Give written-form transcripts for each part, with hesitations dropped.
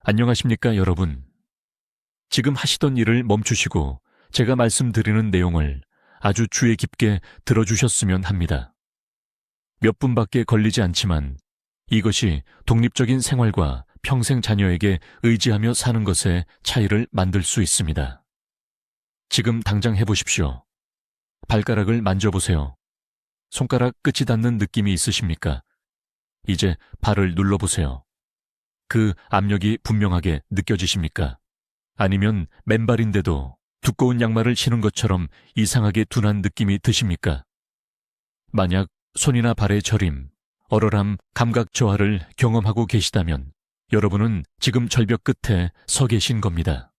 안녕하십니까, 여러분. 지금 하시던 일을 멈추시고 제가 말씀드리는 내용을 아주 주의 깊게 들어주셨으면 합니다. 몇 분밖에 걸리지 않지만 이것이 독립적인 생활과 평생 자녀에게 의지하며 사는 것의 차이를 만들 수 있습니다. 지금 당장 해보십시오. 발가락을 만져보세요. 손가락 끝이 닿는 느낌이 있으십니까? 이제 발을 눌러보세요. 그 압력이 분명하게 느껴지십니까? 아니면 맨발인데도 두꺼운 양말을 신은 것처럼 이상하게 둔한 느낌이 드십니까? 만약 손이나 발의 저림, 얼얼함, 감각 저하를 경험하고 계시다면 여러분은 지금 절벽 끝에 서 계신 겁니다.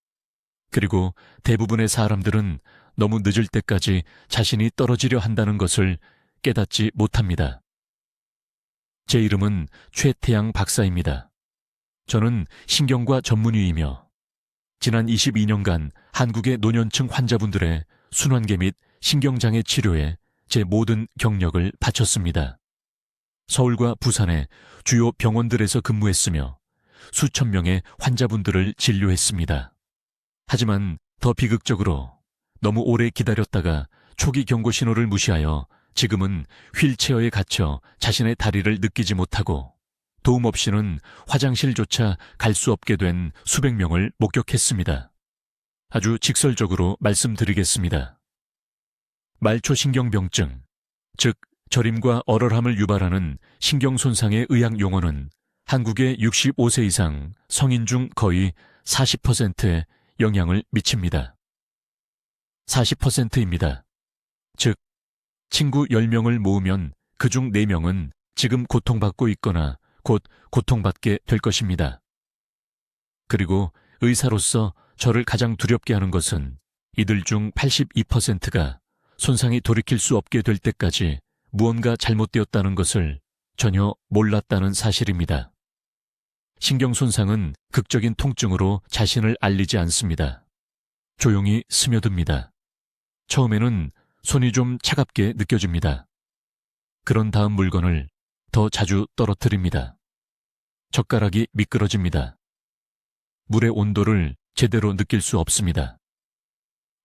그리고 대부분의 사람들은 너무 늦을 때까지 자신이 떨어지려 한다는 것을 깨닫지 못합니다. 제 이름은 최태양 박사입니다. 저는 신경과 전문의이며 지난 22년간 한국의 노년층 환자분들의 순환계 및 신경장애 치료에 제 모든 경력을 바쳤습니다. 서울과 부산의 주요 병원들에서 근무했으며 수천 명의 환자분들을 진료했습니다. 하지만 더 비극적으로 너무 오래 기다렸다가 초기 경고 신호를 무시하여 지금은 휠체어에 갇혀 자신의 다리를 느끼지 못하고 도움 없이는 화장실조차 갈 수 없게 된 수백 명을 목격했습니다. 아주 직설적으로 말씀드리겠습니다. 말초신경병증, 즉 저림과 얼얼함을 유발하는 신경손상의 의학 용어는 한국의 65세 이상 성인 중 거의 40%에 영향을 미칩니다. 40%입니다. 즉 친구 10명을 모으면 그중 4명은 지금 고통받고 있거나 곧 고통받게 될 것입니다. 그리고 의사로서 저를 가장 두렵게 하는 것은 이들 중 82%가 손상이 돌이킬 수 없게 될 때까지 무언가 잘못되었다는 것을 전혀 몰랐다는 사실입니다. 신경손상은 극적인 통증으로 자신을 알리지 않습니다. 조용히 스며듭니다. 처음에는 손이 좀 차갑게 느껴집니다. 그런 다음 물건을 더 자주 떨어뜨립니다. 젓가락이 미끄러집니다. 물의 온도를 제대로 느낄 수 없습니다.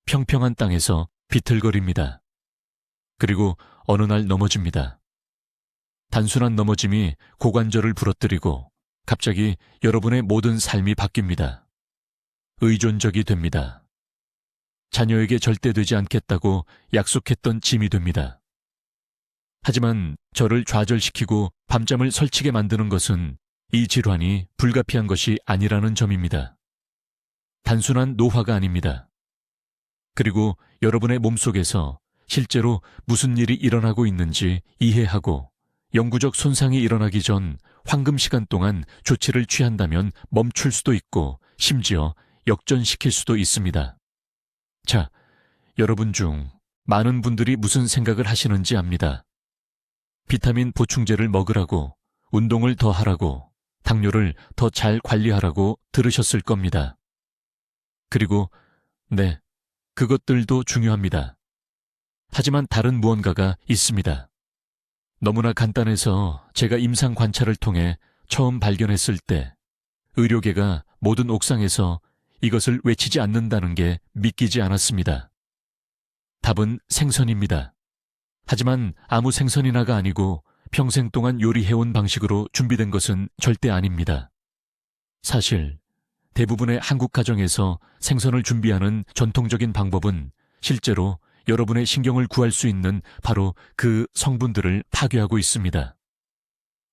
평평한 땅에서 비틀거립니다. 그리고 어느 날 넘어집니다. 단순한 넘어짐이 고관절을 부러뜨리고 갑자기 여러분의 모든 삶이 바뀝니다. 의존적이 됩니다. 자녀에게 절대 되지 않겠다고 약속했던 짐이 됩니다. 하지만 저를 좌절시키고 밤잠을 설치게 만드는 것은 이 질환이 불가피한 것이 아니라는 점입니다. 단순한 노화가 아닙니다. 그리고 여러분의 몸속에서 실제로 무슨 일이 일어나고 있는지 이해하고 영구적 손상이 일어나기 전 황금 시간 동안 조치를 취한다면 멈출 수도 있고 심지어 역전시킬 수도 있습니다. 자, 여러분 중 많은 분들이 무슨 생각을 하시는지 압니다. 비타민 보충제를 먹으라고, 운동을 더 하라고, 당뇨를 더 잘 관리하라고 들으셨을 겁니다. 그리고 네, 그것들도 중요합니다. 하지만 다른 무언가가 있습니다. 너무나 간단해서 제가 임상 관찰을 통해 처음 발견했을 때 의료계가 모든 옥상에서 이것을 외치지 않는다는 게 믿기지 않았습니다. 답은 생선입니다. 하지만 아무 생선이나가 아니고 평생 동안 요리해온 방식으로 준비된 것은 절대 아닙니다. 사실 대부분의 한국 가정에서 생선을 준비하는 전통적인 방법은 실제로 여러분의 신경을 구할 수 있는 바로 그 성분들을 파괴하고 있습니다.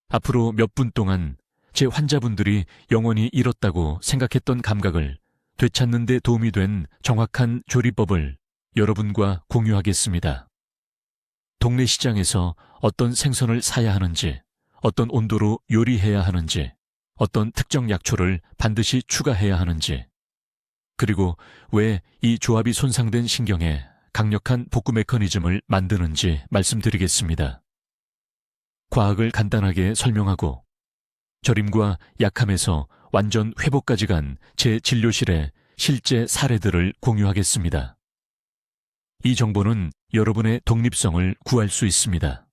앞으로 몇 분 동안 제 환자분들이 영원히 잃었다고 생각했던 감각을 되찾는 데 도움이 된 정확한 조리법을 여러분과 공유하겠습니다. 동네 시장에서 어떤 생선을 사야 하는지, 어떤 온도로 요리해야 하는지, 어떤 특정 약초를 반드시 추가해야 하는지, 그리고 왜 이 조합이 손상된 신경에 강력한 복구 메커니즘을 만드는지 말씀드리겠습니다. 과학을 간단하게 설명하고 저림과 약함에서 완전 회복까지 간 제 진료실의 실제 사례들을 공유하겠습니다. 이 정보는 여러분의 독립성을 구할 수 있습니다.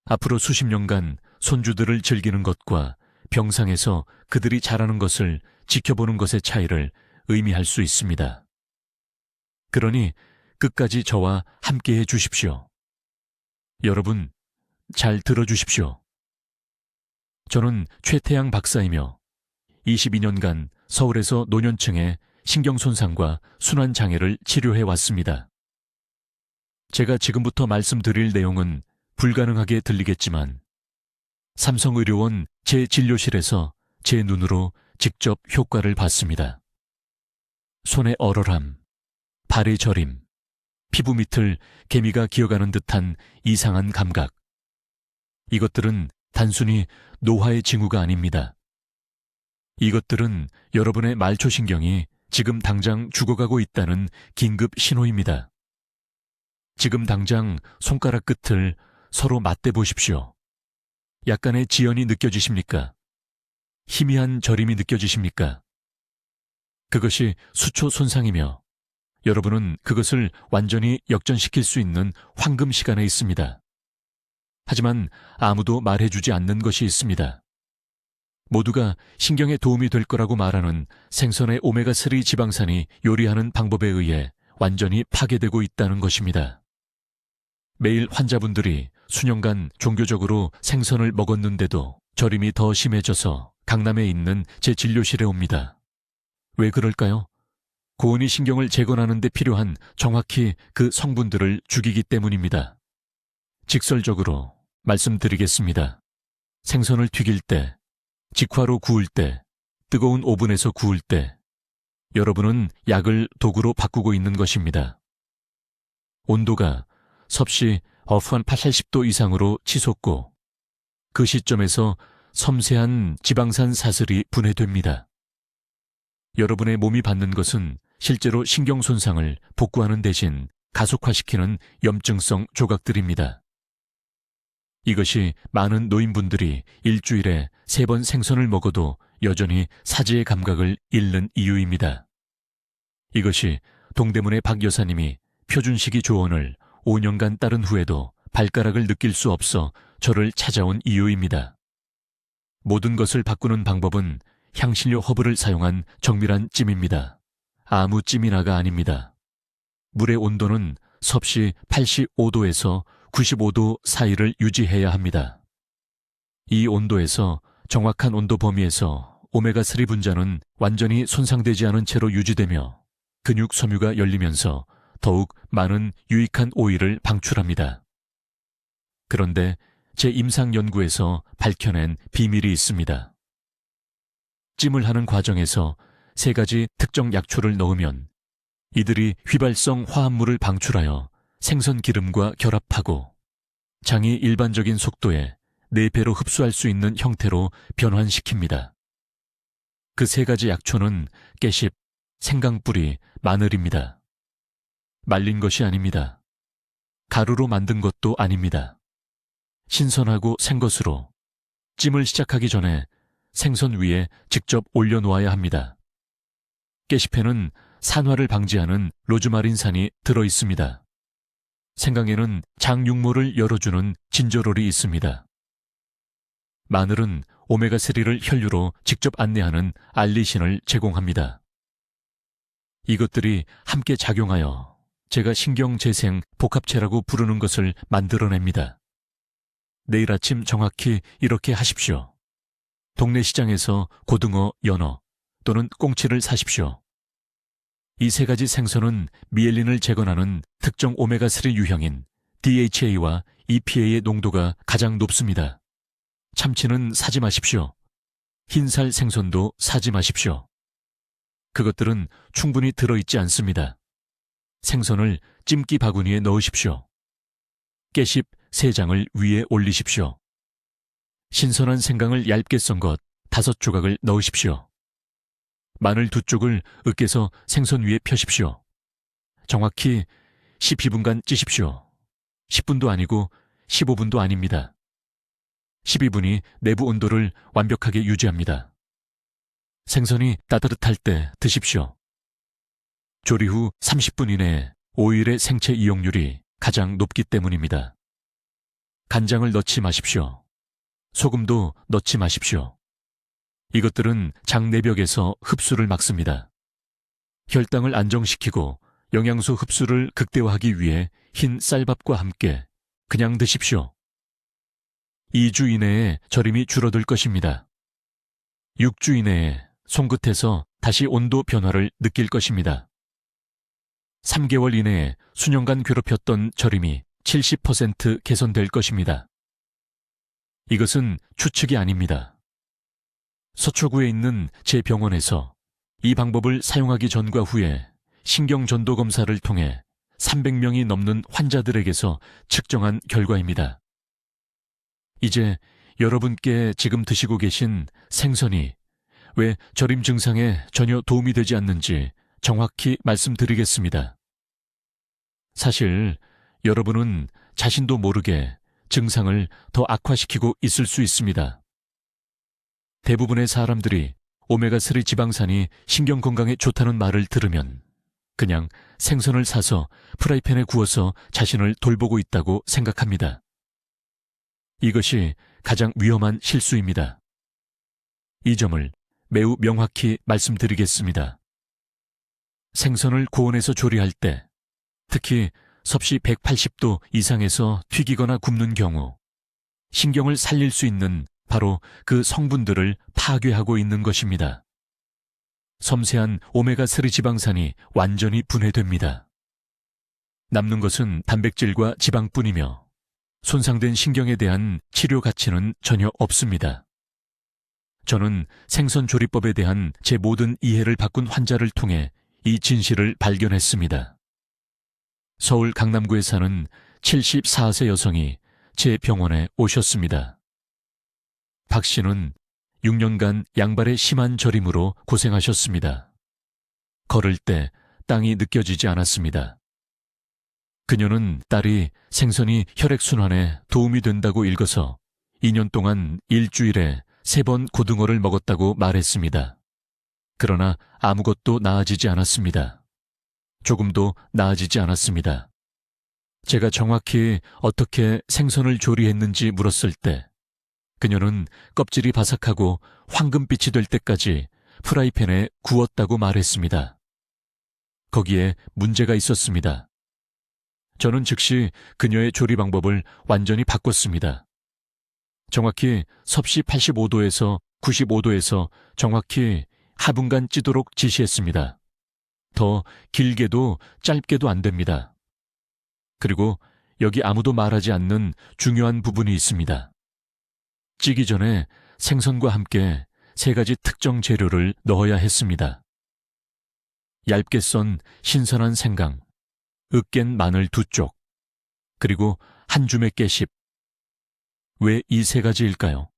앞으로 수십 년간 손주들을 즐기는 것과 병상에서 그들이 자라는 것을 지켜보는 것의 차이를 의미할 수 있습니다. 그러니 끝까지 저와 함께해 주십시오. 여러분, 잘 들어주십시오. 저는 최태양 박사이며 22년간 서울에서 노년층의 신경손상과 순환장애를 치료해 왔습니다. 제가 지금부터 말씀드릴 내용은 불가능하게 들리겠지만 삼성의료원 제 진료실에서 제 눈으로 직접 효과를 봤습니다. 손의 얼얼함, 발의 저림, 피부 밑을 개미가 기어가는 듯한 이상한 감각. 이것들은 단순히 노화의 징후가 아닙니다. 이것들은 여러분의 말초신경이 지금 당장 죽어가고 있다는 긴급 신호입니다. 지금 당장 손가락 끝을 서로 맞대 보십시오. 약간의 지연이 느껴지십니까? 희미한 저림이 느껴지십니까? 그것이 수초 손상이며 여러분은 그것을 완전히 역전시킬 수 있는 황금 시간에 있습니다. 하지만 아무도 말해주지 않는 것이 있습니다. 모두가 신경에 도움이 될 거라고 말하는 생선의 오메가3 지방산이 요리하는 방법에 의해 완전히 파괴되고 있다는 것입니다. 매일 환자분들이 수년간 종교적으로 생선을 먹었는데도 저림이 더 심해져서 강남에 있는 제 진료실에 옵니다. 왜 그럴까요? 고온이 신경을 재건하는 데 필요한 정확히 그 성분들을 죽이기 때문입니다. 직설적으로 말씀드리겠습니다. 생선을 튀길 때, 직화로 구울 때, 뜨거운 오븐에서 구울 때, 여러분은 약을 도구로 바꾸고 있는 것입니다. 온도가 섭씨 한 80도 이상으로 치솟고 그 시점에서 섬세한 지방산 사슬이 분해됩니다. 여러분의 몸이 받는 것은 실제로 신경 손상을 복구하는 대신 가속화시키는 염증성 조각들입니다. 이것이 많은 노인분들이 일주일에 3번 생선을 먹어도 여전히 사지의 감각을 잃는 이유입니다. 이것이 동대문의 박 여사님이 표준식이 조언을 5년간 따른 후에도 발가락을 느낄 수 없어 저를 찾아온 이유입니다. 모든 것을 바꾸는 방법은 향신료 허브를 사용한 정밀한 찜입니다. 아무 찜이나가 아닙니다. 물의 온도는 섭씨 85도에서 95도 사이를 유지해야 합니다. 이 온도에서 정확한 온도 범위에서 오메가3 분자는 완전히 손상되지 않은 채로 유지되며 근육 섬유가 열리면서 더욱 많은 유익한 오일을 방출합니다. 그런데 제 임상 연구에서 밝혀낸 비밀이 있습니다. 찜을 하는 과정에서 3가지 특정 약초를 넣으면 이들이 휘발성 화합물을 방출하여 생선 기름과 결합하고 장이 일반적인 속도에 4배로 흡수할 수 있는 형태로 변환시킵니다. 그 3가지 약초는 깨십, 생강뿌리, 마늘입니다. 말린 것이 아닙니다. 가루로 만든 것도 아닙니다. 신선하고 생것으로 찜을 시작하기 전에 생선 위에 직접 올려놓아야 합니다. 깨십에는 산화를 방지하는 로즈마린산이 들어있습니다. 생강에는 장육모를 열어주는 진저롤이 있습니다. 마늘은 오메가3를 혈류로 직접 안내하는 알리신을 제공합니다. 이것들이 함께 작용하여 제가 신경재생 복합체라고 부르는 것을 만들어냅니다. 내일 아침 정확히 이렇게 하십시오. 동네 시장에서 고등어, 연어 또는 꽁치를 사십시오. 이 3가지 생선은 미엘린을 재건하는 특정 오메가3 유형인 DHA와 EPA의 농도가 가장 높습니다. 참치는 사지 마십시오. 흰살 생선도 사지 마십시오. 그것들은 충분히 들어있지 않습니다. 생선을 찜기 바구니에 넣으십시오. 깨십 3장을 위에 올리십시오. 신선한 생강을 얇게 썬 것 5조각을 넣으십시오. 마늘 2쪽을 으깨서 생선 위에 펴십시오. 정확히 12분간 찌십시오. 10분도 아니고 15분도 아닙니다. 12분이 내부 온도를 완벽하게 유지합니다. 생선이 따뜻할 때 드십시오. 조리 후 30분 이내에 오일의 생체 이용률이 가장 높기 때문입니다. 간장을 넣지 마십시오. 소금도 넣지 마십시오. 이것들은 장 내벽에서 흡수를 막습니다. 혈당을 안정시키고 영양소 흡수를 극대화하기 위해 흰 쌀밥과 함께 그냥 드십시오. 2주 이내에 저림이 줄어들 것입니다. 6주 이내에 손끝에서 다시 온도 변화를 느낄 것입니다. 3개월 이내에 수년간 괴롭혔던 저림이 70% 개선될 것입니다. 이것은 추측이 아닙니다. 서초구에 있는 제 병원에서 이 방법을 사용하기 전과 후에 신경전도 검사를 통해 300명이 넘는 환자들에게서 측정한 결과입니다. 이제 여러분께 지금 드시고 계신 생선이 왜 저림 증상에 전혀 도움이 되지 않는지 정확히 말씀드리겠습니다. 사실 여러분은 자신도 모르게 증상을 더 악화시키고 있을 수 있습니다. 대부분의 사람들이 오메가3 지방산이 신경 건강에 좋다는 말을 들으면 그냥 생선을 사서 프라이팬에 구워서 자신을 돌보고 있다고 생각합니다. 이것이 가장 위험한 실수입니다. 이 점을 매우 명확히 말씀드리겠습니다. 생선을 고온에서 조리할 때, 특히 섭씨 180도 이상에서 튀기거나 굽는 경우, 신경을 살릴 수 있는 바로 그 성분들을 파괴하고 있는 것입니다. 섬세한 오메가3 지방산이 완전히 분해됩니다. 남는 것은 단백질과 지방뿐이며 손상된 신경에 대한 치료 가치는 전혀 없습니다. 저는 생선 조리법에 대한 제 모든 이해를 바꾼 환자를 통해 이 진실을 발견했습니다. 서울 강남구에 사는 74세 여성이 제 병원에 오셨습니다. 박 씨는 6년간 양발에 심한 저림으로 고생하셨습니다. 걸을 때 땅이 느껴지지 않았습니다. 그녀는 딸이 생선이 혈액순환에 도움이 된다고 읽어서 2년 동안 일주일에 3번 고등어를 먹었다고 말했습니다. 그러나 아무것도 나아지지 않았습니다. 조금도 나아지지 않았습니다. 제가 정확히 어떻게 생선을 조리했는지 물었을 때 그녀는 껍질이 바삭하고 황금빛이 될 때까지 프라이팬에 구웠다고 말했습니다. 거기에 문제가 있었습니다. 저는 즉시 그녀의 조리 방법을 완전히 바꿨습니다. 정확히 섭씨 85도에서 95도에서 정확히 하분간 찌도록 지시했습니다. 더 길게도 짧게도 안 됩니다. 그리고 여기 아무도 말하지 않는 중요한 부분이 있습니다. 찌기 전에 생선과 함께 3가지 특정 재료를 넣어야 했습니다. 얇게 썬 신선한 생강, 으깬 마늘 2쪽, 그리고 한 줌의 깨씹. 왜 이 3가지일까요?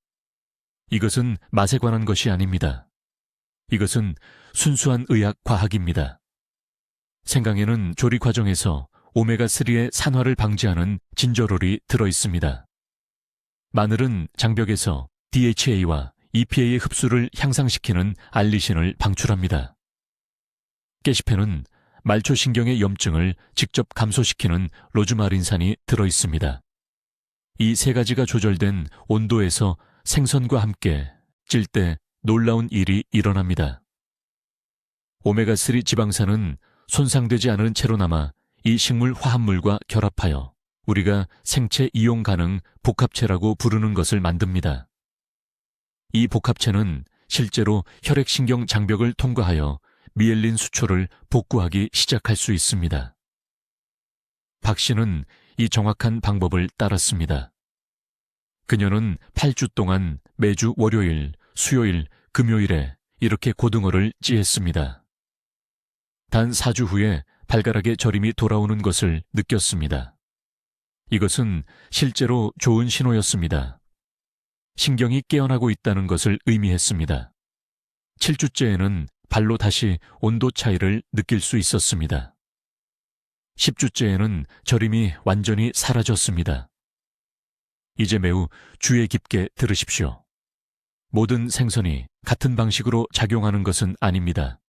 이것은 맛에 관한 것이 아닙니다. 이것은 순수한 의학 과학입니다. 생강에는 조리 과정에서 오메가3의 산화를 방지하는 진저롤이 들어있습니다. 마늘은 장벽에서 DHA와 EPA의 흡수를 향상시키는 알리신을 방출합니다. 깨시펜은 말초신경의 염증을 직접 감소시키는 로즈마린산이 들어있습니다. 이 3가지가 조절된 온도에서 생선과 함께 찔 때 놀라운 일이 일어납니다. 오메가3 지방산은 손상되지 않은 채로 남아 이 식물 화합물과 결합하여 우리가 생체 이용 가능 복합체라고 부르는 것을 만듭니다. 이 복합체는 실제로 혈액신경 장벽을 통과하여 미엘린 수초를 복구하기 시작할 수 있습니다. 박 씨는 이 정확한 방법을 따랐습니다. 그녀는 8주 동안 매주 월요일, 수요일, 금요일에 이렇게 고등어를 찌했습니다. 단 4주 후에 발가락에 저림이 돌아오는 것을 느꼈습니다. 이것은 실제로 좋은 신호였습니다. 신경이 깨어나고 있다는 것을 의미했습니다. 7주째에는 발로 다시 온도 차이를 느낄 수 있었습니다. 10주째에는 저림이 완전히 사라졌습니다. 이제 매우 주의 깊게 들으십시오. 모든 생선이 같은 방식으로 작용하는 것은 아닙니다.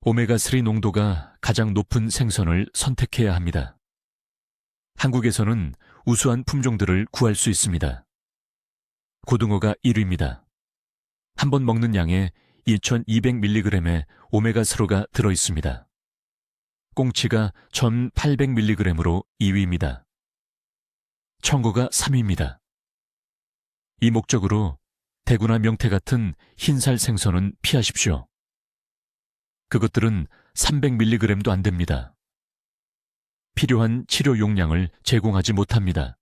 오메가3 농도가 가장 높은 생선을 선택해야 합니다. 한국에서는 우수한 품종들을 구할 수 있습니다. 고등어가 1위입니다. 한 번 먹는 양에 2200mg의 오메가3가 들어 있습니다. 꽁치가 1800mg으로 2위입니다. 청어가 3위입니다. 이 목적으로 대구나 명태 같은 흰살 생선은 피하십시오. 그것들은 300mg도 안 됩니다. 필요한 치료 용량을 제공하지 못합니다.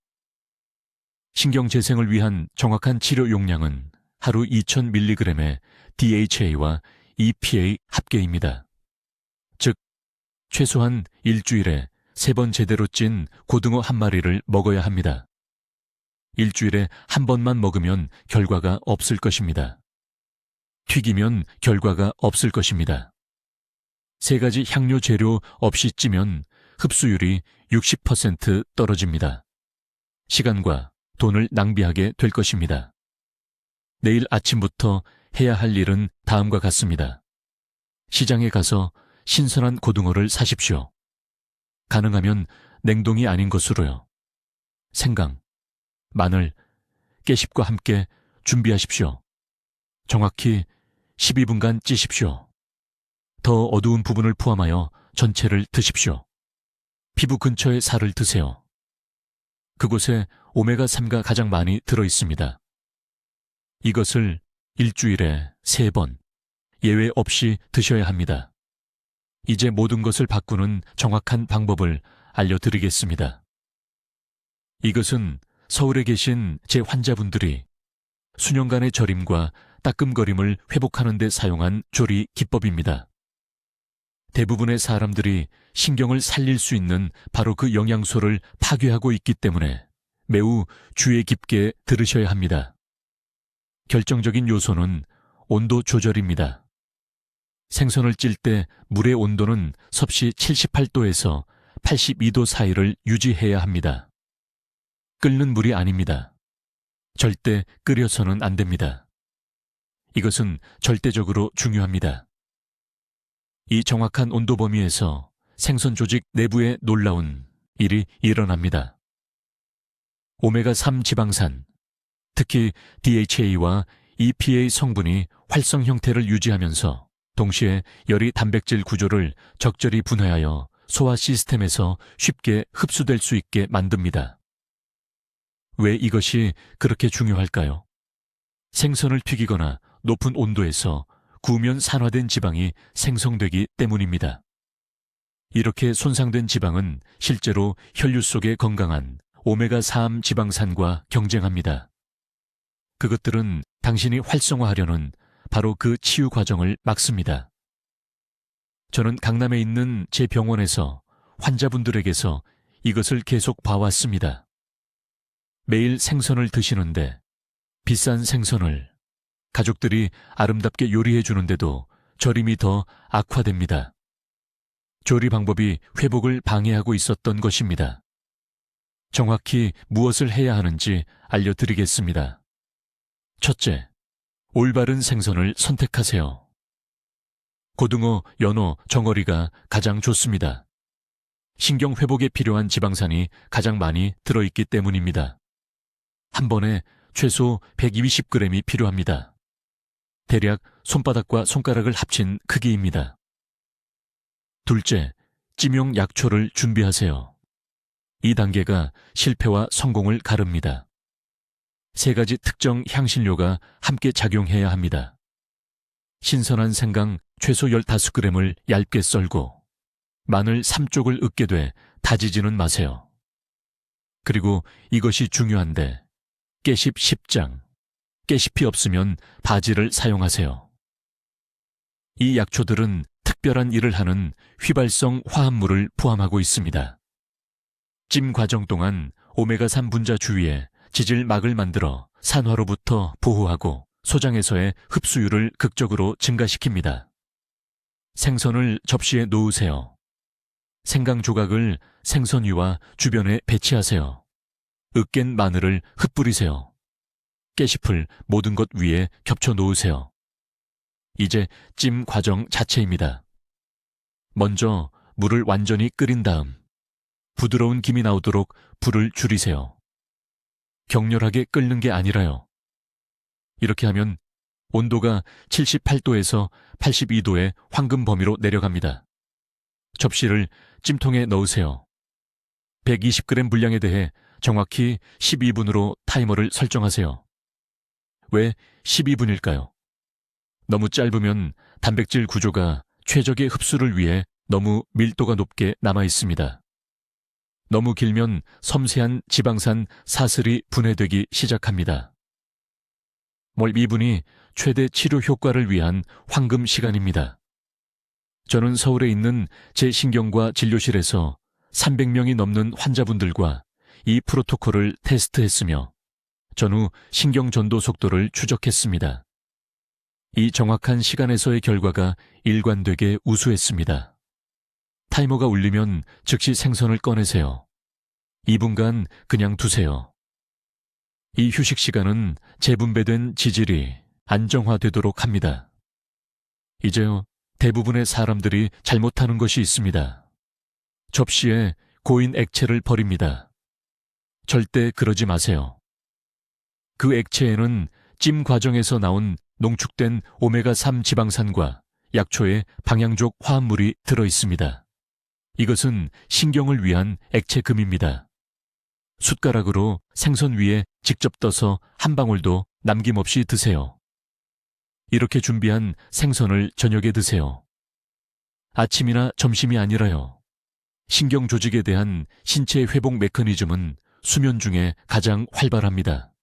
신경재생을 위한 정확한 치료 용량은 하루 2000mg의 DHA와 EPA 합계입니다. 즉, 최소한 일주일에 3번 제대로 찐 고등어 한 마리를 먹어야 합니다. 일주일에 한 번만 먹으면 결과가 없을 것입니다. 튀기면 결과가 없을 것입니다. 3가지 향료 재료 없이 찌면 흡수율이 60% 떨어집니다. 시간과 돈을 낭비하게 될 것입니다. 내일 아침부터 해야 할 일은 다음과 같습니다. 시장에 가서 신선한 고등어를 사십시오. 가능하면 냉동이 아닌 것으로요. 생강, 마늘, 깨씹과 함께 준비하십시오. 정확히 12분간 찌십시오. 더 어두운 부분을 포함하여 전체를 드십시오. 피부 근처의 살을 드세요. 그곳에 오메가3가 가장 많이 들어 있습니다. 이것을 일주일에 3번, 예외 없이 드셔야 합니다. 이제 모든 것을 바꾸는 정확한 방법을 알려드리겠습니다. 이것은 서울에 계신 제 환자분들이 수년간의 저림과 따끔거림을 회복하는 데 사용한 조리 기법입니다. 대부분의 사람들이 신경을 살릴 수 있는 바로 그 영양소를 파괴하고 있기 때문에 매우 주의 깊게 들으셔야 합니다. 결정적인 요소는 온도 조절입니다. 생선을 찔 때 물의 온도는 섭씨 78도에서 82도 사이를 유지해야 합니다. 끓는 물이 아닙니다. 절대 끓여서는 안 됩니다. 이것은 절대적으로 중요합니다. 이 정확한 온도 범위에서 생선 조직 내부에 놀라운 일이 일어납니다. 오메가3 지방산, 특히 DHA와 EPA 성분이 활성 형태를 유지하면서 동시에 열이 단백질 구조를 적절히 분해하여 소화 시스템에서 쉽게 흡수될 수 있게 만듭니다. 왜 이것이 그렇게 중요할까요? 생선을 튀기거나 높은 온도에서 구우면 산화된 지방이 생성되기 때문입니다. 이렇게 손상된 지방은 실제로 혈류 속의 건강한 오메가3 지방산과 경쟁합니다. 그것들은 당신이 활성화하려는 바로 그 치유 과정을 막습니다. 저는 강남에 있는 제 병원에서 환자분들에게서 이것을 계속 봐왔습니다. 매일 생선을 드시는데 비싼 생선을 가족들이 아름답게 요리해 주는데도 저림이 더 악화됩니다. 조리 방법이 회복을 방해하고 있었던 것입니다. 정확히 무엇을 해야 하는지 알려드리겠습니다. 첫째, 올바른 생선을 선택하세요. 고등어, 연어, 정어리가 가장 좋습니다. 신경 회복에 필요한 지방산이 가장 많이 들어있기 때문입니다. 한 번에 최소 120g이 필요합니다. 대략 손바닥과 손가락을 합친 크기입니다. 둘째, 찜용 약초를 준비하세요. 이 단계가 실패와 성공을 가릅니다. 3가지 특정 향신료가 함께 작용해야 합니다. 신선한 생강 최소 15g을 얇게 썰고 마늘 3쪽을 으깨 돼 다지지는 마세요. 그리고 이것이 중요한데 깨씹 10장, 깨씹이 없으면 바지를 사용하세요. 이 약초들은 특별한 일을 하는 휘발성 화합물을 포함하고 있습니다. 찜 과정 동안 오메가3 분자 주위에 지질막을 만들어 산화로부터 보호하고 소장에서의 흡수율을 극적으로 증가시킵니다. 생선을 접시에 놓으세요. 생강 조각을 생선 위와 주변에 배치하세요. 으깬 마늘을 흩뿌리세요. 깨씹을 모든 것 위에 겹쳐 놓으세요. 이제 찜 과정 자체입니다. 먼저 물을 완전히 끓인 다음 부드러운 김이 나오도록 불을 줄이세요. 격렬하게 끓는 게 아니라요. 이렇게 하면 온도가 78도에서 82도의 황금 범위로 내려갑니다. 접시를 찜통에 넣으세요. 120g 분량에 대해 정확히 12분으로 타이머를 설정하세요. 왜 12분일까요? 너무 짧으면 단백질 구조가 최적의 흡수를 위해 너무 밀도가 높게 남아 있습니다. 너무 길면 섬세한 지방산 사슬이 분해되기 시작합니다. 월 2분이 최대 치료 효과를 위한 황금 시간입니다. 저는 서울에 있는 제 신경과 진료실에서 300명이 넘는 환자분들과 이 프로토콜을 테스트했으며 전후 신경 전도 속도를 추적했습니다. 이 정확한 시간에서의 결과가 일관되게 우수했습니다. 타이머가 울리면 즉시 생선을 꺼내세요. 2분간 그냥 두세요. 이 휴식 시간은 재분배된 지질이 안정화되도록 합니다. 이제요, 대부분의 사람들이 잘못하는 것이 있습니다. 접시에 고인 액체를 버립니다. 절대 그러지 마세요. 그 액체에는 찜 과정에서 나온 농축된 오메가3 지방산과 약초의 방향족 화합물이 들어 있습니다. 이것은 신경을 위한 액체금입니다. 숟가락으로 생선 위에 직접 떠서 한 방울도 남김없이 드세요. 이렇게 준비한 생선을 저녁에 드세요. 아침이나 점심이 아니라요. 신경 조직에 대한 신체 회복 메커니즘은 수면 중에 가장 활발합니다.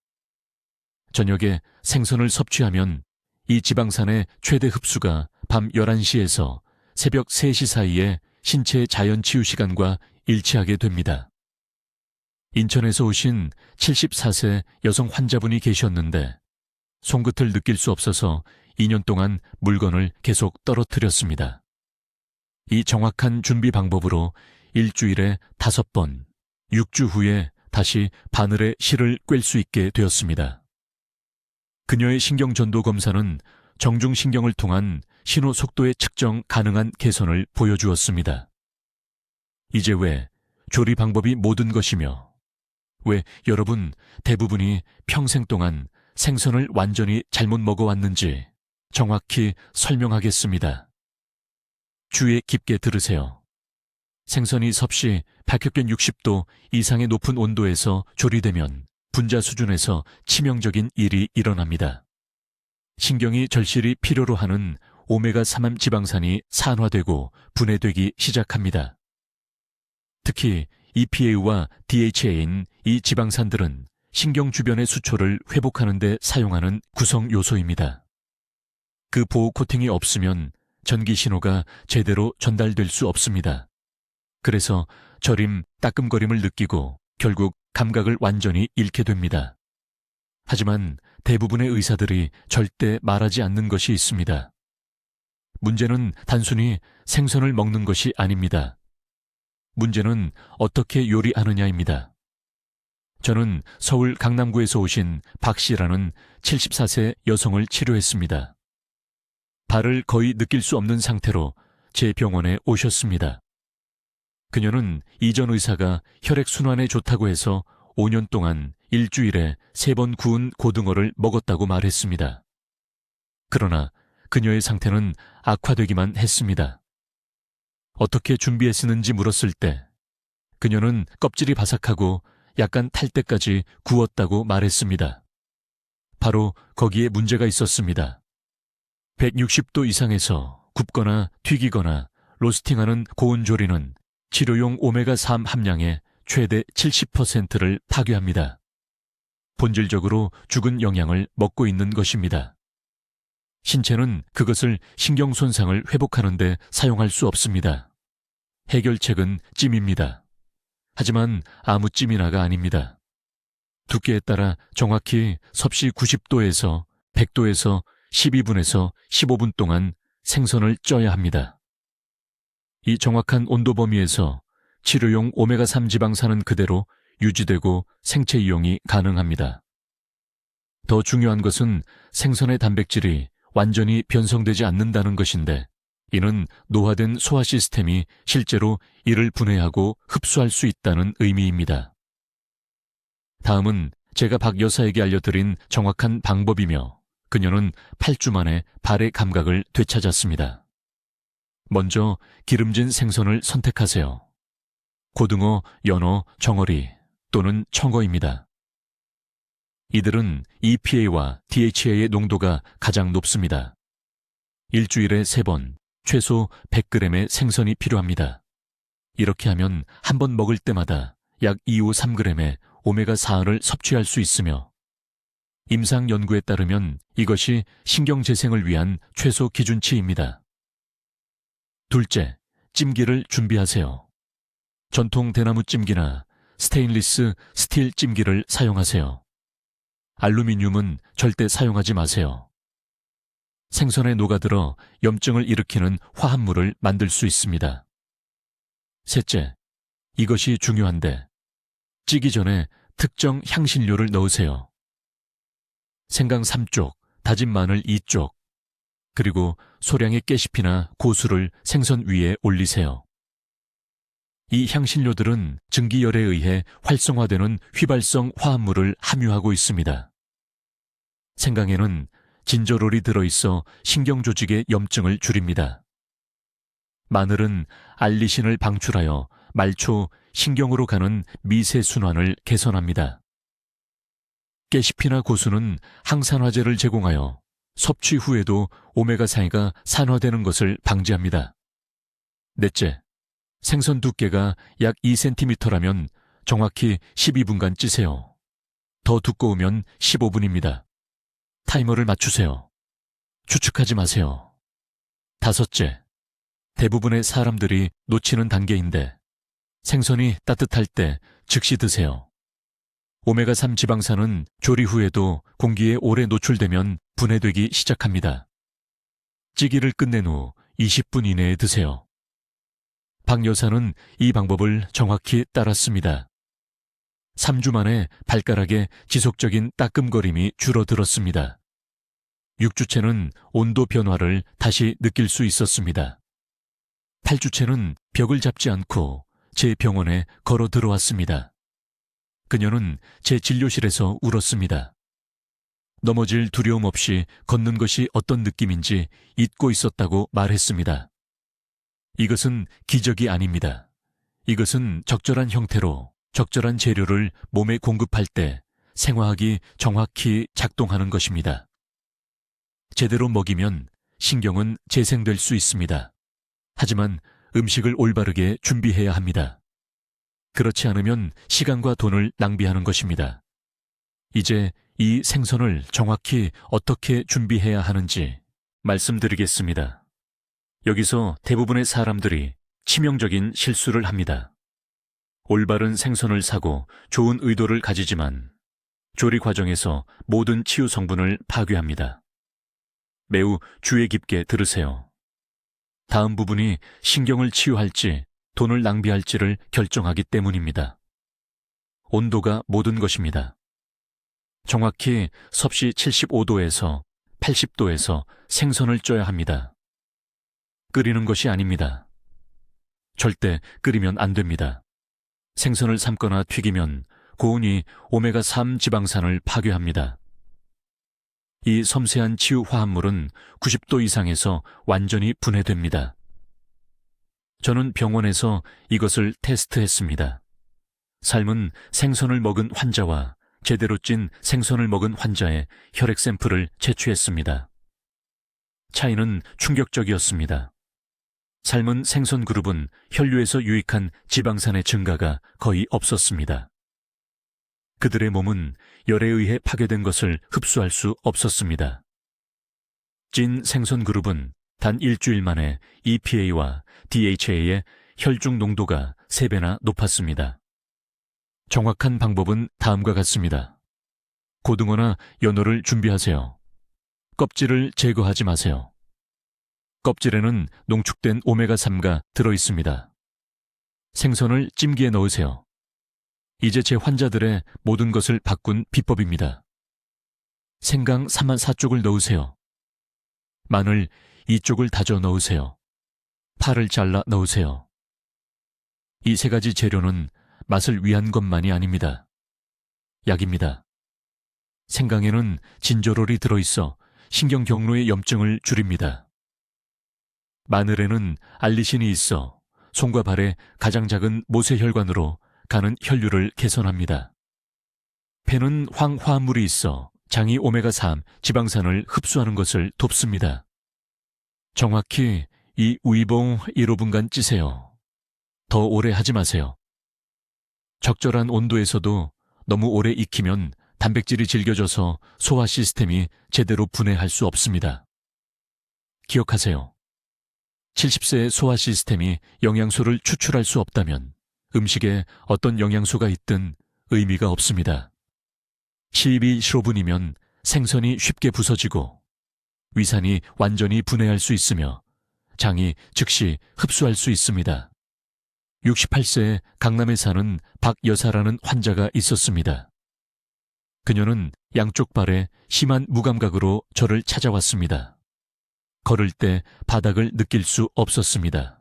저녁에 생선을 섭취하면 이 지방산의 최대 흡수가 밤 11시에서 새벽 3시 사이에 신체 자연 치유 시간과 일치하게 됩니다. 인천에서 오신 74세 여성 환자분이 계셨는데 손끝을 느낄 수 없어서 2년 동안 물건을 계속 떨어뜨렸습니다. 이 정확한 준비 방법으로 일주일에 5번, 6주 후에 다시 바늘에 실을 꿰 수 있게 되었습니다. 그녀의 신경전도 검사는 정중신경을 통한 신호 속도의 측정 가능한 개선을 보여주었습니다. 이제 왜 조리 방법이 모든 것이며 왜 여러분 대부분이 평생 동안 생선을 완전히 잘못 먹어왔는지 정확히 설명하겠습니다. 주의 깊게 들으세요. 생선이 섭씨 박혁균 60도 이상의 높은 온도에서 조리되면 분자 수준에서 치명적인 일이 일어납니다. 신경이 절실히 필요로 하는 오메가3 지방산이 산화되고 분해되기 시작합니다. 특히 EPA와 DHA인 이 지방산들은 신경 주변의 수초를 회복하는 데 사용하는 구성 요소입니다. 그 보호 코팅이 없으면 전기 신호가 제대로 전달될 수 없습니다. 그래서 저림, 따끔거림을 느끼고 결국 감각을 완전히 잃게 됩니다. 하지만 대부분의 의사들이 절대 말하지 않는 것이 있습니다. 문제는 단순히 생선을 먹는 것이 아닙니다. 문제는 어떻게 요리하느냐입니다. 저는 서울 강남구에서 오신 박 씨라는 74세 여성을 치료했습니다. 발을 거의 느낄 수 없는 상태로 제 병원에 오셨습니다. 그녀는 이전 의사가 혈액순환에 좋다고 해서 5년 동안 일주일에 3번 구운 고등어를 먹었다고 말했습니다. 그러나 그녀의 상태는 악화되기만 했습니다. 어떻게 준비했는지 물었을 때 그녀는 껍질이 바삭하고 약간 탈 때까지 구웠다고 말했습니다. 바로 거기에 문제가 있었습니다. 160도 이상에서 굽거나 튀기거나 로스팅하는 고온 조리는 치료용 오메가3 함량의 최대 70%를 파괴합니다. 본질적으로 죽은 영양을 먹고 있는 것입니다. 신체는 그것을 신경 손상을 회복하는 데 사용할 수 없습니다. 해결책은 찜입니다. 하지만 아무 찜이나가 아닙니다. 두께에 따라 정확히 섭씨 90도에서 100도에서 12분에서 15분 동안 생선을 쪄야 합니다. 이 정확한 온도 범위에서 치료용 오메가3 지방산은 그대로 유지되고 생체 이용이 가능합니다. 더 중요한 것은 생선의 단백질이 완전히 변성되지 않는다는 것인데 이는 노화된 소화 시스템이 실제로 이를 분해하고 흡수할 수 있다는 의미입니다. 다음은 제가 박 여사에게 알려드린 정확한 방법이며 그녀는 8주 만에 발의 감각을 되찾았습니다. 먼저 기름진 생선을 선택하세요. 고등어, 연어, 정어리 또는 청어입니다. 이들은 EPA와 DHA의 농도가 가장 높습니다. 일주일에 3번, 최소 100g의 생선이 필요합니다. 이렇게 하면 한 번 먹을 때마다 약 2-3g의 오메가4를 섭취할 수 있으며 임상 연구에 따르면 이것이 신경재생을 위한 최소 기준치입니다. 둘째, 찜기를 준비하세요. 전통 대나무 찜기나 스테인리스 스틸 찜기를 사용하세요. 알루미늄은 절대 사용하지 마세요. 생선에 녹아들어 염증을 일으키는 화합물을 만들 수 있습니다. 셋째, 이것이 중요한데 찌기 전에 특정 향신료를 넣으세요. 생강 3쪽, 다진 마늘 2쪽, 그리고 소량의 깨시피나 고수를 생선 위에 올리세요. 이 향신료들은 증기열에 의해 활성화되는 휘발성 화합물을 함유하고 있습니다. 생강에는 진저롤이 들어있어 신경조직의 염증을 줄입니다. 마늘은 알리신을 방출하여 말초, 신경으로 가는 미세순환을 개선합니다. 깨시피나 고수는 항산화제를 제공하여 섭취 후에도 오메가3가 산화되는 것을 방지합니다. 넷째, 생선 두께가 약 2cm라면 정확히 12분간 찌세요. 더 두꺼우면 15분입니다. 타이머를 맞추세요. 추측하지 마세요. 다섯째, 대부분의 사람들이 놓치는 단계인데 생선이 따뜻할 때 즉시 드세요. 오메가3 지방산은 조리 후에도 공기에 오래 노출되면 분해되기 시작합니다. 찌기를 끝낸 후 20분 이내에 드세요. 박 여사는 이 방법을 정확히 따랐습니다. 3주 만에 발가락에 지속적인 따끔거림이 줄어들었습니다. 6주째는 온도 변화를 다시 느낄 수 있었습니다. 8주째는 벽을 잡지 않고 제 병원에 걸어 들어왔습니다. 그녀는 제 진료실에서 울었습니다. 넘어질 두려움 없이 걷는 것이 어떤 느낌인지 잊고 있었다고 말했습니다. 이것은 기적이 아닙니다. 이것은 적절한 형태로 적절한 재료를 몸에 공급할 때 생화학이 정확히 작동하는 것입니다. 제대로 먹이면 신경은 재생될 수 있습니다. 하지만 음식을 올바르게 준비해야 합니다. 그렇지 않으면 시간과 돈을 낭비하는 것입니다. 이제 이 생선을 정확히 어떻게 준비해야 하는지 말씀드리겠습니다. 여기서 대부분의 사람들이 치명적인 실수를 합니다. 올바른 생선을 사고 좋은 의도를 가지지만 조리 과정에서 모든 치유 성분을 파괴합니다. 매우 주의 깊게 들으세요. 다음 부분이 신경을 치유할지 돈을 낭비할지를 결정하기 때문입니다. 온도가 모든 것입니다. 정확히 섭씨 75도에서 80도에서 생선을 쪄야 합니다. 끓이는 것이 아닙니다. 절대 끓이면 안 됩니다. 생선을 삶거나 튀기면 고온이 오메가3 지방산을 파괴합니다. 이 섬세한 치유 화합물은 90도 이상에서 완전히 분해됩니다. 저는 병원에서 이것을 테스트했습니다. 삶은 생선을 먹은 환자와 제대로 찐 생선을 먹은 환자의 혈액 샘플을 채취했습니다. 차이는 충격적이었습니다. 삶은 생선 그룹은 혈류에서 유익한 지방산의 증가가 거의 없었습니다. 그들의 몸은 열에 의해 파괴된 것을 흡수할 수 없었습니다. 찐 생선 그룹은 단 일주일 만에 EPA와 DHA의 혈중 농도가 3배나 높았습니다. 정확한 방법은 다음과 같습니다. 고등어나 연어를 준비하세요. 껍질을 제거하지 마세요. 껍질에는 농축된 오메가3가 들어있습니다. 생선을 찜기에 넣으세요. 이제 제 환자들의 모든 것을 바꾼 비법입니다. 생강 3만 4쪽을 넣으세요. 마늘 2쪽을 다져 넣으세요. 파를 잘라 넣으세요. 이 3가지 재료는 맛을 위한 것만이 아닙니다. 약입니다. 생강에는 진저롤이 들어있어 신경 경로의 염증을 줄입니다. 마늘에는 알리신이 있어 손과 발의 가장 작은 모세혈관으로 가는 혈류를 개선합니다. 폐는 황화합물이 있어 장이 오메가3 지방산을 흡수하는 것을 돕습니다. 정확히 이 우이봉 1호분간 찌세요. 더 오래 하지 마세요. 적절한 온도에서도 너무 오래 익히면 단백질이 질겨져서 소화 시스템이 제대로 분해할 수 없습니다. 기억하세요. 70세의 소화 시스템이 영양소를 추출할 수 없다면 음식에 어떤 영양소가 있든 의미가 없습니다. 12-15분이면 생선이 쉽게 부서지고 위산이 완전히 분해할 수 있으며 장이 즉시 흡수할 수 있습니다. 68세에 강남에 사는 박 여사라는 환자가 있었습니다. 그녀는 양쪽 발에 심한 무감각으로 저를 찾아왔습니다. 걸을 때 바닥을 느낄 수 없었습니다.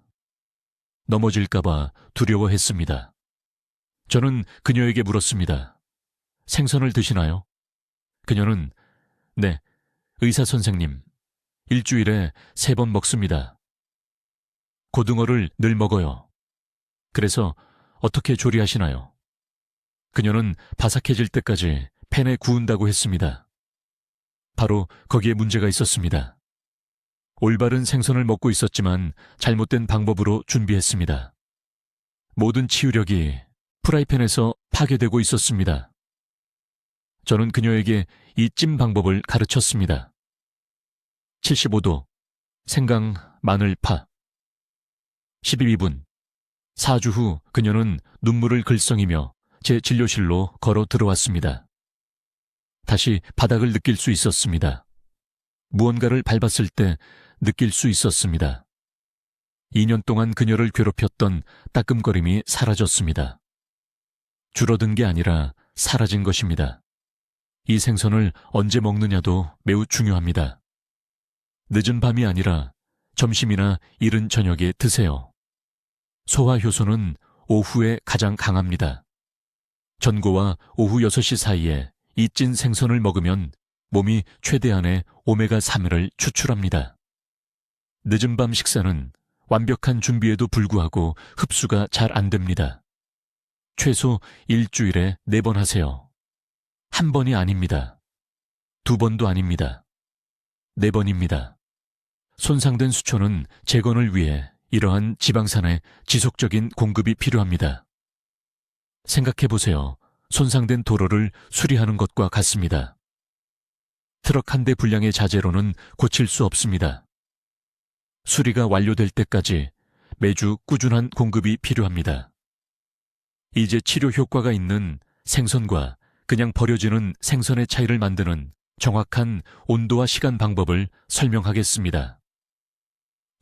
넘어질까봐 두려워했습니다. 저는 그녀에게 물었습니다. 생선을 드시나요? 그녀는 네, 의사 선생님, 일주일에 3번 먹습니다. 고등어를 늘 먹어요. 그래서 어떻게 조리하시나요? 그녀는 바삭해질 때까지 팬에 구운다고 했습니다. 바로 거기에 문제가 있었습니다. 올바른 생선을 먹고 있었지만 잘못된 방법으로 준비했습니다. 모든 치유력이 프라이팬에서 파괴되고 있었습니다. 저는 그녀에게 이 찜 방법을 가르쳤습니다. 75도, 생강, 마늘, 파. 12분. 4주 후 그녀는 눈물을 글썽이며 제 진료실로 걸어 들어왔습니다. 다시 바닥을 느낄 수 있었습니다. 무언가를 밟았을 때 느낄 수 있었습니다. 2년 동안 그녀를 괴롭혔던 따끔거림이 사라졌습니다. 줄어든 게 아니라 사라진 것입니다. 이 생선을 언제 먹느냐도 매우 중요합니다. 늦은 밤이 아니라 점심이나 이른 저녁에 드세요. 소화 효소는 오후에 가장 강합니다. 전고와 오후 6시 사이에 이 찐 생선을 먹으면 몸이 최대한의 오메가3을 추출합니다. 늦은 밤 식사는 완벽한 준비에도 불구하고 흡수가 잘 안 됩니다. 최소 일주일에 4번 하세요. 1번이 아닙니다. 2번도 아닙니다. 4번입니다. 손상된 수초는 재건을 위해 이러한 지방산의 지속적인 공급이 필요합니다. 생각해보세요. 손상된 도로를 수리하는 것과 같습니다. 트럭 한 대 분량의 자재로는 고칠 수 없습니다. 수리가 완료될 때까지 매주 꾸준한 공급이 필요합니다. 이제 치료 효과가 있는 생선과 그냥 버려지는 생선의 차이를 만드는 정확한 온도와 시간 방법을 설명하겠습니다.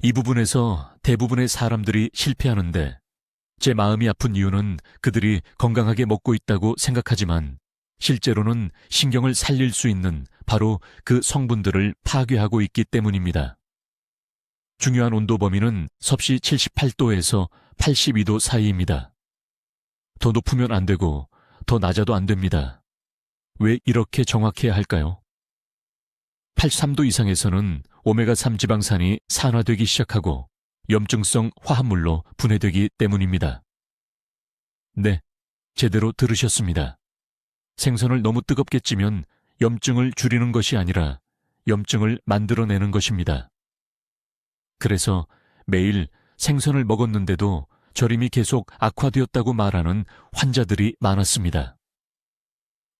이 부분에서 대부분의 사람들이 실패하는데 제 마음이 아픈 이유는 그들이 건강하게 먹고 있다고 생각하지만 실제로는 신경을 살릴 수 있는 바로 그 성분들을 파괴하고 있기 때문입니다. 중요한 온도 범위는 섭씨 78도에서 82도 사이입니다. 더 높으면 안 되고 더 낮아도 안 됩니다. 왜 이렇게 정확해야 할까요? 83도 이상에서는 오메가3 지방산이 산화되기 시작하고 염증성 화합물로 분해되기 때문입니다. 네, 제대로 들으셨습니다. 생선을 너무 뜨겁게 찌면 염증을 줄이는 것이 아니라 염증을 만들어내는 것입니다. 그래서 매일 생선을 먹었는데도 저림이 계속 악화되었다고 말하는 환자들이 많았습니다.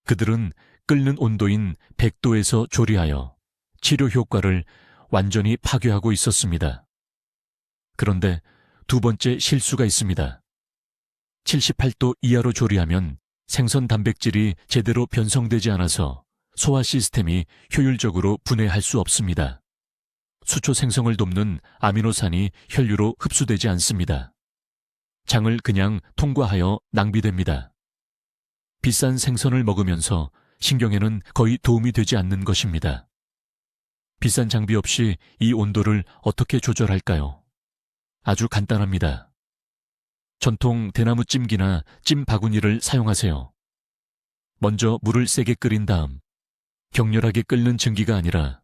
그들은 끓는 온도인 100도에서 조리하여 치료 효과를 완전히 파괴하고 있었습니다. 그런데 두 번째 실수가 있습니다. 78도 이하로 조리하면 생선 단백질이 제대로 변성되지 않아서 소화 시스템이 효율적으로 분해할 수 없습니다. 수초 생성을 돕는 아미노산이 혈류로 흡수되지 않습니다. 장을 그냥 통과하여 낭비됩니다. 비싼 생선을 먹으면서 신경에는 거의 도움이 되지 않는 것입니다. 비싼 장비 없이 이 온도를 어떻게 조절할까요? 아주 간단합니다. 전통 대나무 찜기나 찜 바구니를 사용하세요. 먼저 물을 세게 끓인 다음 격렬하게 끓는 증기가 아니라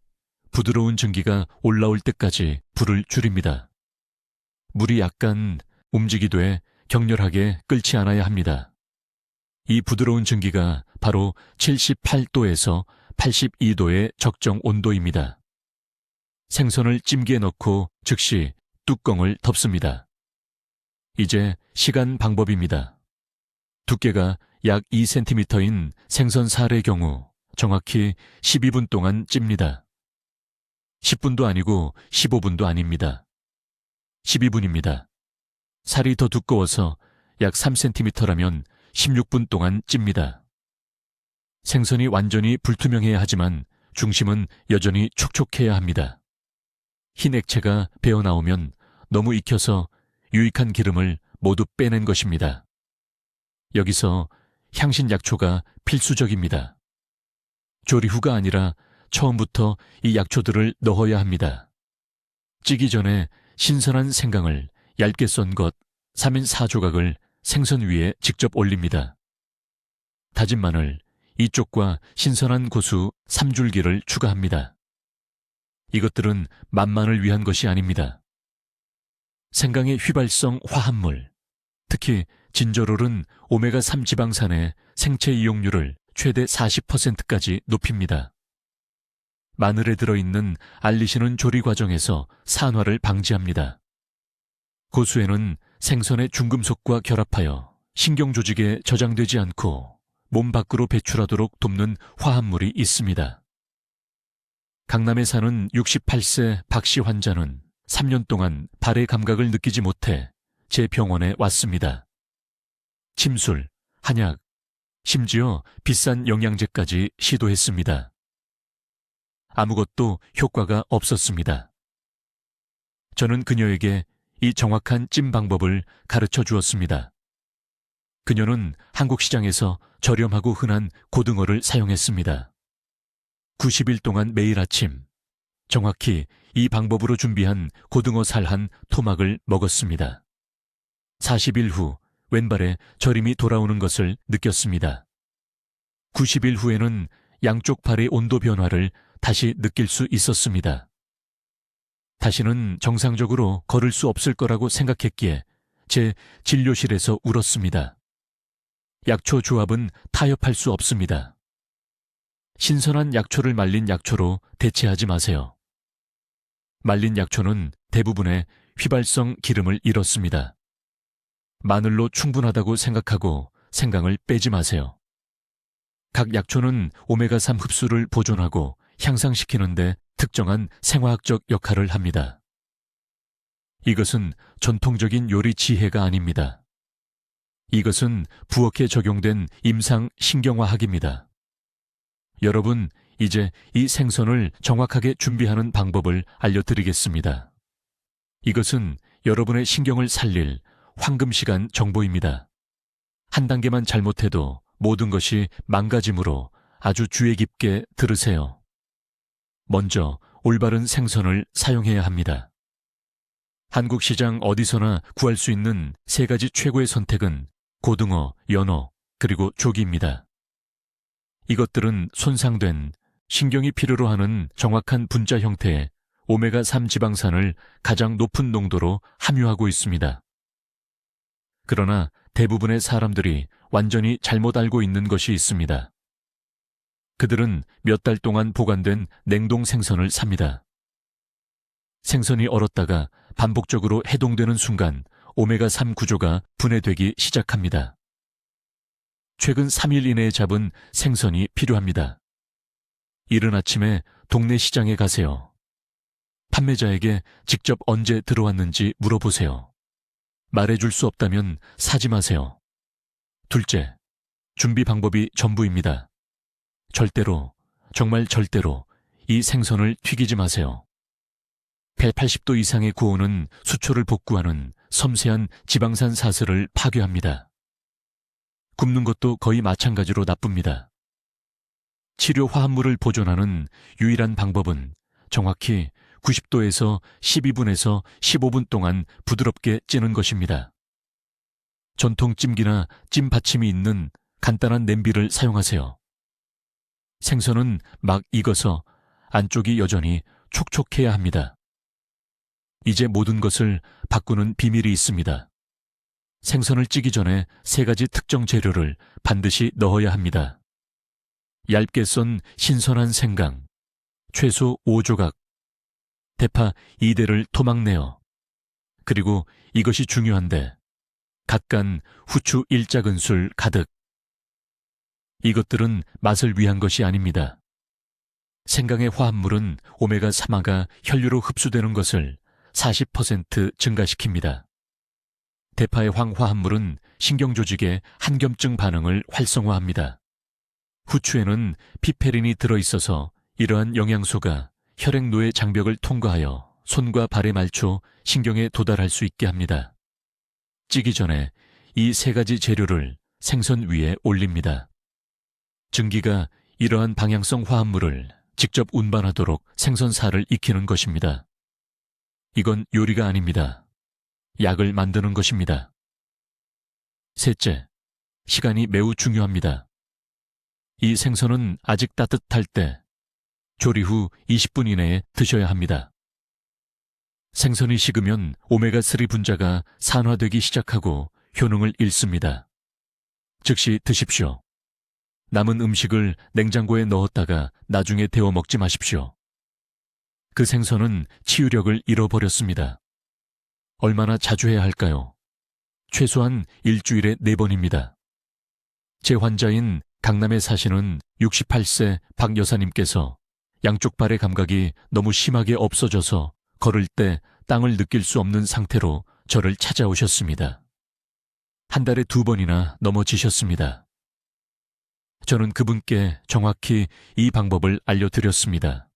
부드러운 증기가 올라올 때까지 불을 줄입니다. 물이 약간 움직이되 격렬하게 끓지 않아야 합니다. 이 부드러운 증기가 바로 78도에서 82도의 적정 온도입니다. 생선을 찜기에 넣고 즉시 뚜껑을 덮습니다. 이제 시간 방법입니다. 두께가 약 2cm인 생선 살의 경우 정확히 12분 동안 찝니다. 10분도 아니고 15분도 아닙니다. 12분입니다. 살이 더 두꺼워서 약 3cm라면 16분 동안 찝니다. 생선이 완전히 불투명해야 하지만 중심은 여전히 촉촉해야 합니다. 흰 액체가 배어나오면 너무 익혀서 유익한 기름을 모두 빼낸 것입니다. 여기서 향신약초가 필수적입니다. 조리 후가 아니라 처음부터 이 약초들을 넣어야 합니다. 찌기 전에 신선한 생강을 얇게 썬 것 3인 4조각을 생선 위에 직접 올립니다. 다진 마늘, 이쪽과 신선한 고수 3줄기를 추가합니다. 이것들은 맛만을 위한 것이 아닙니다. 생강의 휘발성 화합물, 특히 진저롤은 오메가3 지방산의 생체 이용률을 최대 40%까지 높입니다. 마늘에 들어있는 알리신은 조리 과정에서 산화를 방지합니다. 고수에는 생선의 중금속과 결합하여 신경 조직에 저장되지 않고 몸 밖으로 배출하도록 돕는 화합물이 있습니다. 강남에 사는 68세 박씨 환자는 3년 동안 발의 감각을 느끼지 못해 제 병원에 왔습니다. 침술, 한약, 심지어 비싼 영양제까지 시도했습니다. 아무것도 효과가 없었습니다. 저는 그녀에게 이 정확한 찜 방법을 가르쳐 주었습니다. 그녀는 한국 시장에서 저렴하고 흔한 고등어를 사용했습니다. 90일 동안 매일 아침 정확히 이 방법으로 준비한 고등어 살 한 토막을 먹었습니다. 40일 후 왼발에 저림이 돌아오는 것을 느꼈습니다. 90일 후에는 양쪽 발의 온도 변화를 다시 느낄 수 있었습니다. 다시는 정상적으로 걸을 수 없을 거라고 생각했기에 제 진료실에서 울었습니다. 약초 조합은 타협할 수 없습니다. 신선한 약초를 말린 약초로 대체하지 마세요. 말린 약초는 대부분의 휘발성 기름을 잃었습니다. 마늘로 충분하다고 생각하고 생강을 빼지 마세요. 각 약초는 오메가3 흡수를 보존하고 향상시키는데 특정한 생화학적 역할을 합니다. 이것은 전통적인 요리 지혜가 아닙니다. 이것은 부엌에 적용된 임상 신경화학입니다. 여러분, 이제 이 생선을 정확하게 준비하는 방법을 알려드리겠습니다. 이것은 여러분의 신경을 살릴 황금시간 정보입니다. 한 단계만 잘못해도 모든 것이 망가지므로 아주 주의 깊게 들으세요. 먼저 올바른 생선을 사용해야 합니다. 한국 시장 어디서나 구할 수 있는 3가지 최고의 선택은 고등어, 연어, 그리고 조기입니다. 이것들은 손상된 신경이 필요로 하는 정확한 분자 형태의 오메가3 지방산을 가장 높은 농도로 함유하고 있습니다. 그러나 대부분의 사람들이 완전히 잘못 알고 있는 것이 있습니다. 그들은 몇 달 동안 보관된 냉동 생선을 삽니다. 생선이 얼었다가 반복적으로 해동되는 순간 오메가3 구조가 분해되기 시작합니다. 최근 3일 이내에 잡은 생선이 필요합니다. 이른 아침에 동네 시장에 가세요. 판매자에게 직접 언제 들어왔는지 물어보세요. 말해줄 수 없다면 사지 마세요. 둘째, 준비 방법이 전부입니다. 절대로, 정말 절대로 이 생선을 튀기지 마세요. 180도 이상의 고온은 수초를 복구하는 섬세한 지방산 사슬을 파괴합니다. 굽는 것도 거의 마찬가지로 나쁩니다. 치료 화합물을 보존하는 유일한 방법은 정확히 90도에서 12분에서 15분 동안 부드럽게 찌는 것입니다. 전통 찜기나 찜 받침이 있는 간단한 냄비를 사용하세요. 생선은 막 익어서 안쪽이 여전히 촉촉해야 합니다. 이제 모든 것을 바꾸는 비밀이 있습니다. 생선을 찌기 전에 3가지 특정 재료를 반드시 넣어야 합니다. 얇게 썬 신선한 생강, 채소 5조각, 대파 2대를 토막 내어, 그리고 이것이 중요한데 갓간 후추 1작은술 가득. 이것들은 맛을 위한 것이 아닙니다. 생강의 화합물은 오메가3가 혈류로 흡수되는 것을 40% 증가시킵니다. 대파의 황화합물은 신경조직의 한겸증 반응을 활성화합니다. 후추에는 피페린이 들어있어서 이러한 영양소가 혈액노의 장벽을 통과하여 손과 발의 말초, 신경에 도달할 수 있게 합니다. 찌기 전에 이 3가지 재료를 생선 위에 올립니다. 증기가 이러한 방향성 화합물을 직접 운반하도록 생선살을 익히는 것입니다. 이건 요리가 아닙니다. 약을 만드는 것입니다. 셋째, 시간이 매우 중요합니다. 이 생선은 아직 따뜻할 때 조리 후 20분 이내에 드셔야 합니다. 생선이 식으면 오메가3 분자가 산화되기 시작하고 효능을 잃습니다. 즉시 드십시오. 남은 음식을 냉장고에 넣었다가 나중에 데워 먹지 마십시오. 그 생선은 치유력을 잃어버렸습니다. 얼마나 자주 해야 할까요? 최소한 일주일에 4번입니다. 제 환자인 강남에 사시는 68세 박 여사님께서 양쪽 발의 감각이 너무 심하게 없어져서 걸을 때 땅을 느낄 수 없는 상태로 저를 찾아오셨습니다. 한 달에 2번이나 넘어지셨습니다. 저는 그분께 정확히 이 방법을 알려드렸습니다.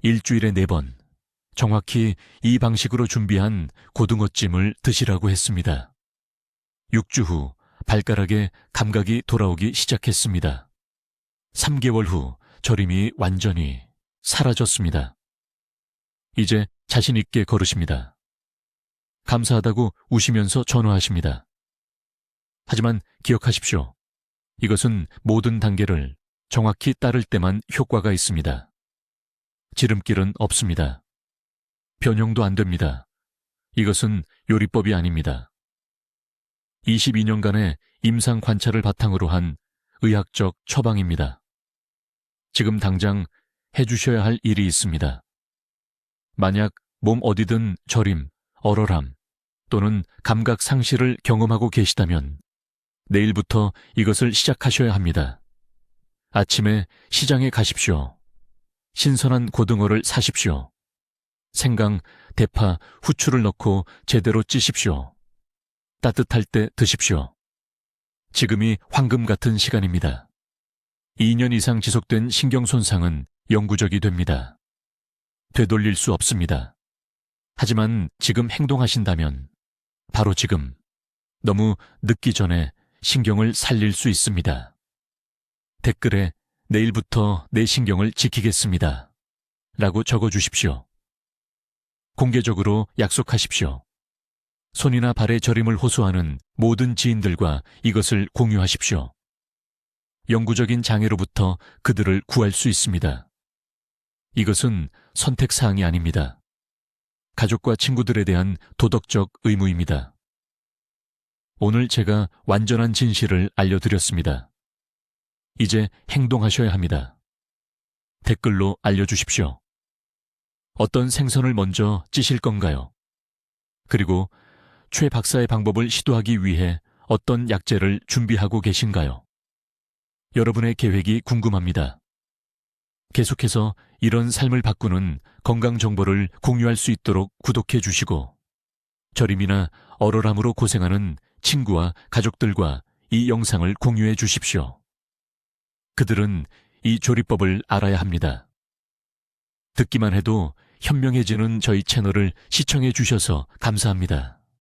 일주일에 4번, 정확히 이 방식으로 준비한 고등어찜을 드시라고 했습니다. 6주 후 발가락에 감각이 돌아오기 시작했습니다. 3개월 후 저림이 완전히 사라졌습니다. 이제 자신 있게 걸으십니다. 감사하다고 우시면서 전화하십니다. 하지만 기억하십시오. 이것은 모든 단계를 정확히 따를 때만 효과가 있습니다. 지름길은 없습니다. 변형도 안 됩니다. 이것은 요리법이 아닙니다. 22년간의 임상 관찰을 바탕으로 한 의학적 처방입니다. 지금 당장 해주셔야 할 일이 있습니다. 만약 몸 어디든 저림, 얼얼함 또는 감각 상실을 경험하고 계시다면 내일부터 이것을 시작하셔야 합니다. 아침에 시장에 가십시오. 신선한 고등어를 사십시오. 생강, 대파, 후추를 넣고 제대로 찌십시오. 따뜻할 때 드십시오. 지금이 황금 같은 시간입니다. 2년 이상 지속된 신경 손상은 영구적이 됩니다. 되돌릴 수 없습니다. 하지만 지금 행동하신다면 바로 지금 너무 늦기 전에 신경을 살릴 수 있습니다. 댓글에 내일부터 내 신경을 지키겠습니다. 라고 적어주십시오. 공개적으로 약속하십시오. 손이나 발의 저림을 호소하는 모든 지인들과 이것을 공유하십시오. 영구적인 장애로부터 그들을 구할 수 있습니다. 이것은 선택사항이 아닙니다. 가족과 친구들에 대한 도덕적 의무입니다. 오늘 제가 완전한 진실을 알려드렸습니다. 이제 행동하셔야 합니다. 댓글로 알려주십시오. 어떤 생선을 먼저 찌실 건가요? 그리고 최 박사의 방법을 시도하기 위해 어떤 약재를 준비하고 계신가요? 여러분의 계획이 궁금합니다. 계속해서 이런 삶을 바꾸는 건강 정보를 공유할 수 있도록 구독해 주시고 저림이나 얼얼함으로 고생하는 친구와 가족들과 이 영상을 공유해 주십시오. 그들은 이 조리법을 알아야 합니다. 듣기만 해도 현명해지는 저희 채널을 시청해 주셔서 감사합니다.